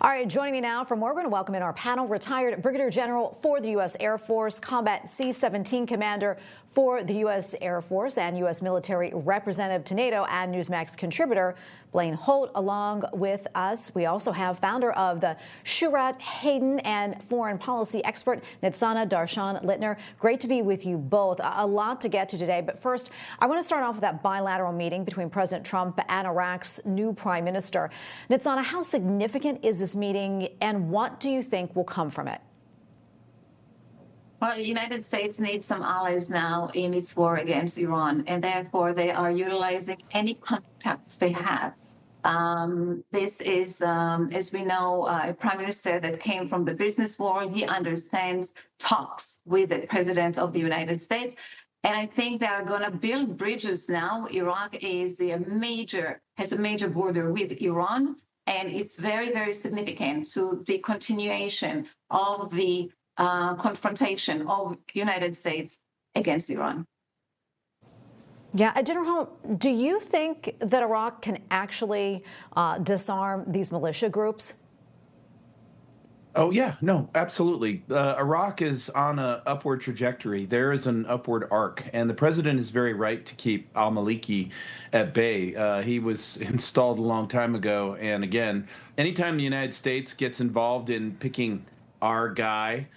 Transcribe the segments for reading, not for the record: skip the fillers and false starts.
All right, joining me now for more, we're going to welcome in our panel, retired Brigadier General for the U.S. Air Force, Combat C-17 Commander for the U.S. Air Force, and U.S. Military Representative to NATO and Newsmax contributor Blaine Holt. Along with us, we also have founder of the Shurat Hayden and foreign policy expert Nitsana, Darshan, Leitner. Great to be with you both. A lot to get to today, but first, I want to start off with that bilateral meeting between President Trump and Iraq's new prime minister. Nitsana, how significant is this meeting, and what do you think will come from it? Well, the United States needs some allies now in its war against Iran, and therefore they are utilizing any contacts they have. This is, as we know, a prime minister that came from the business world. He understands talks with the president of the United States. And I think they are going to build bridges now. Iraq has a major border with Iran, and it's very, very significant to the continuation of the confrontation of the United States against Iran. Yeah, General Holt, do you think that Iraq can actually disarm these militia groups? Oh, yeah, no, absolutely. Iraq is on an upward trajectory. There is an upward arc, and the president is very right to keep al-Maliki at bay. He was installed a long time ago, and again, anytime the United States gets involved in picking our guy,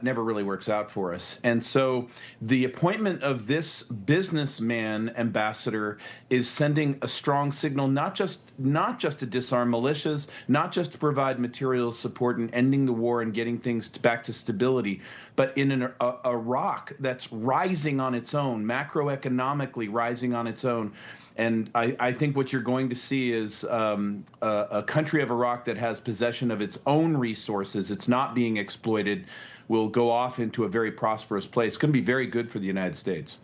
never really works out for us. And so the appointment of this businessman ambassador is sending a strong signal, not just to disarm militias, not just to provide material support and ending the war and getting things back to stability, but in an Iraq that's rising on its own, macroeconomically rising on its own. And I think what you're going to see is a country of Iraq that has possession of its own resources. It's not being exploited, will go off into a very prosperous place. It's going to be very good for the United States.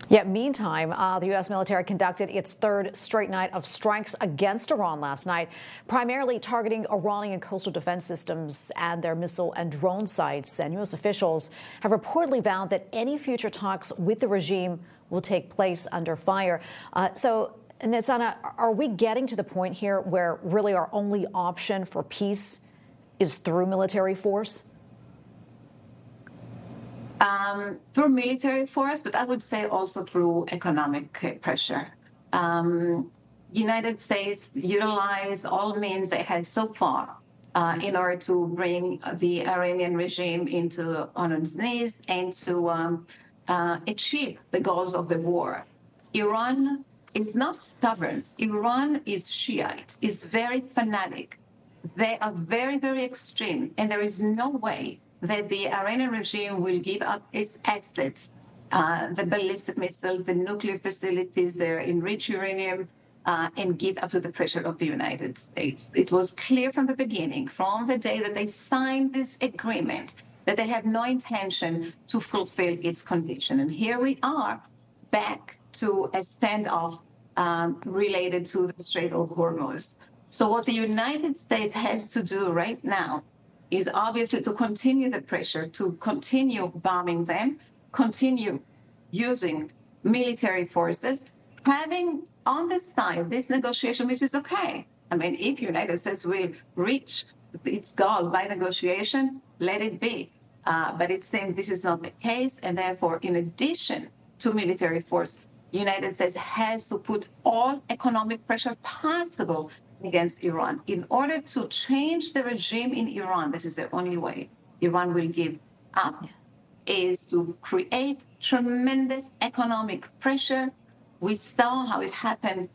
Yeah, meantime, the U.S. military conducted its third straight night of strikes against Iran last night, primarily targeting Iranian coastal defense systems and their missile and drone sites. And U.S. officials have reportedly vowed that any future talks with the regime will take place under fire. So, Nitsana, are we getting to the point here where really our only option for peace is through military force? Through military force, but I would say also through economic pressure. United States utilized all means they had so far in order to bring the Iranian regime on its knees and to achieve the goals of the war. Iran is not stubborn. Iran is Shiite, is very fanatic. They are very, very extreme, and there is no way that the Iranian regime will give up its assets, the ballistic missile, the nuclear facilities, their enriched uranium, and give up to the pressure of the United States. It was clear from the beginning, from the day that they signed this agreement, that they have no intention to fulfill its condition. And here we are back to a standoff related to the Strait of Hormuz. So what the United States has to do right now is obviously to continue the pressure, to continue bombing them, continue using military forces, having on the side this negotiation, which is okay. I mean, if United States will reach its goal by negotiation, let it be. But it seems this is not the case, and therefore, in addition to military force, United States has to put all economic pressure possible against Iran. In order to change the regime in Iran, this is the only way Iran will give up, is to create tremendous economic pressure. We saw how it happened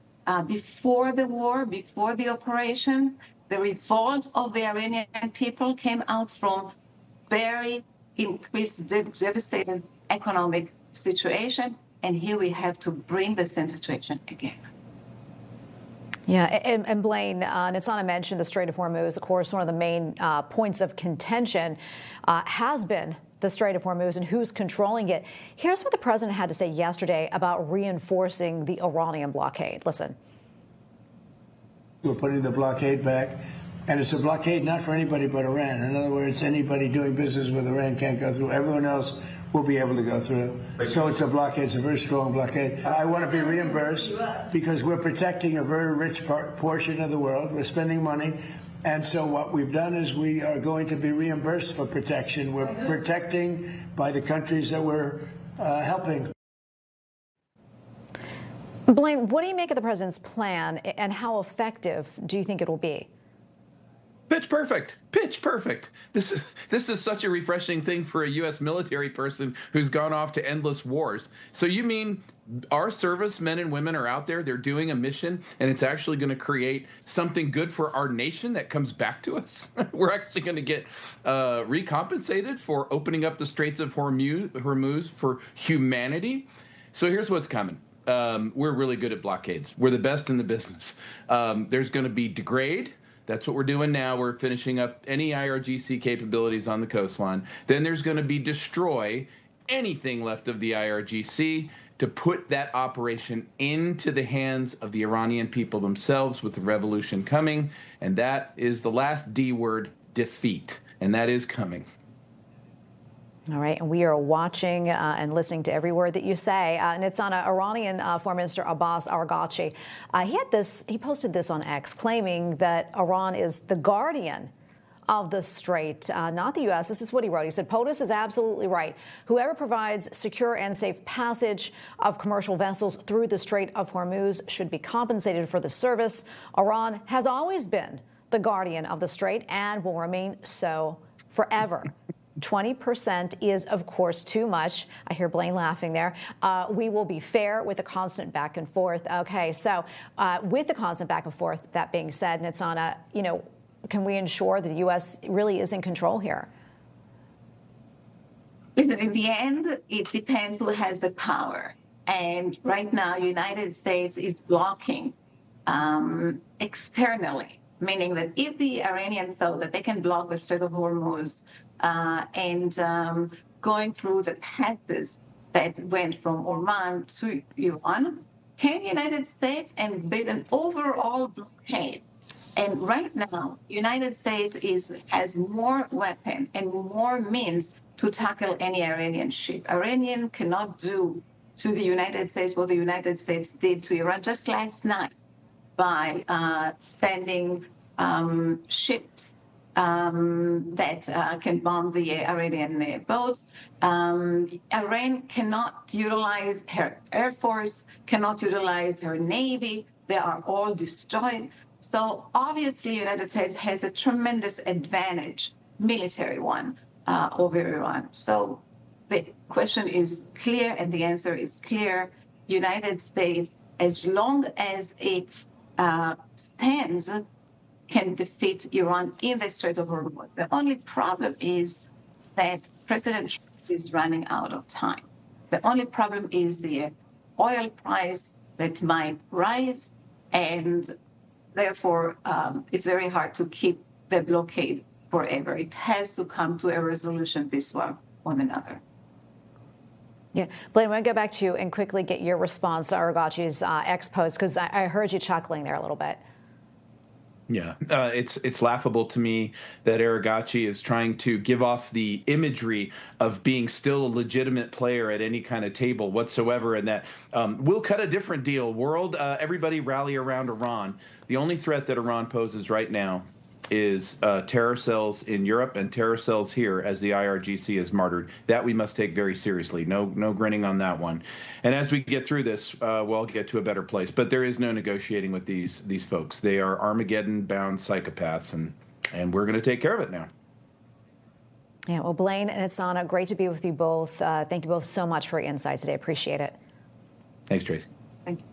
before the war, before the operation. The revolt of the Iranian people came out from very increased, devastated economic situation. And here we have to bring the situation again. Yeah, and Blaine, Nitsana mentioned the Strait of Hormuz. Of course, one of the main points of contention has been the Strait of Hormuz and who's controlling it. Here's what the president had to say yesterday about reinforcing the Iranian blockade. Listen. We're putting the blockade back, and it's a blockade not for anybody but Iran. In other words, anybody doing business with Iran can't go through. Everyone else will be able to go through. So it's a blockade. It's a very strong blockade. I want to be reimbursed because we're protecting a very rich portion of the world. We're spending money. And so what we've done is we are going to be reimbursed for protection. We're protecting by the countries that we're helping. Blaine, what do you make of the president's plan, and how effective do you think it will be? Pitch perfect. Pitch perfect. This is such a refreshing thing for a U.S. military person who's gone off to endless wars. So you mean our servicemen and women are out there, they're doing a mission, and it's actually going to create something good for our nation that comes back to us? We're actually going to get recompensated for opening up the Straits of Hormuz for humanity? So here's what's coming. We're really good at blockades. We're the best in the business. There's going to be degrade. That's what we're doing now. We're finishing up any IRGC capabilities on the coastline. Then there's going to be destroy anything left of the IRGC to put that operation into the hands of the Iranian people themselves with the revolution coming. And that is the last D word, defeat. And that is coming. All right, and we are watching and listening to every word that you say. Nitsana, Iranian Foreign Minister Abbas Araghchi, he posted this on X, claiming that Iran is the guardian of the Strait, not the U.S. This is what he wrote. He said, POTUS is absolutely right. Whoever provides secure and safe passage of commercial vessels through the Strait of Hormuz should be compensated for the service. Iran has always been the guardian of the Strait and will remain so forever. 20% is, of course, too much. I hear Blaine laughing there. We will be fair with the constant back and forth. Okay, so with the constant back and forth, that being said, Nitsana, can we ensure that the U.S. really is in control here? Listen, in the end, it depends who has the power. And right now, United States is blocking externally, meaning that if the Iranians thought that they can block the Strait of Hormuz and going through the passes that went from Oman to Iran, can United States embed an overall blockade? And right now, United States has more weapon and more means to tackle any Iranian ship. Iranian cannot do to the United States what the United States did to Iran just last night by sending ships that can bomb the Iranian boats. Iran cannot utilize her Air Force, cannot utilize her Navy. They are all destroyed. So obviously, the United States has a tremendous advantage, military one, over Iran. So the question is clear and the answer is clear. United States, as long as it stands, can defeat Iran in the Strait of Hormuz. The only problem is that President Trump is running out of time. The only problem is the oil price that might rise, and therefore it's very hard to keep the blockade forever. It has to come to a resolution this one or another. Yeah, Blaine, I want to go back to you and quickly get your response to Araghchi's X post, because I heard you chuckling there a little bit. Yeah, it's laughable to me that Araghchi is trying to give off the imagery of being still a legitimate player at any kind of table whatsoever, and that we'll cut a different deal. World, everybody rally around Iran. The only threat that Iran poses right now is terror cells in Europe and terror cells here as the IRGC is martyred. That we must take very seriously. No grinning on that one. And as we get through this, we'll get to a better place. But there is no negotiating with these folks. They are Armageddon-bound psychopaths, and we're going to take care of it now. Yeah, well, Blaine and Nitsana, great to be with you both. Thank you both so much for your insights today. Appreciate it. Thanks, Tracy. Thank you.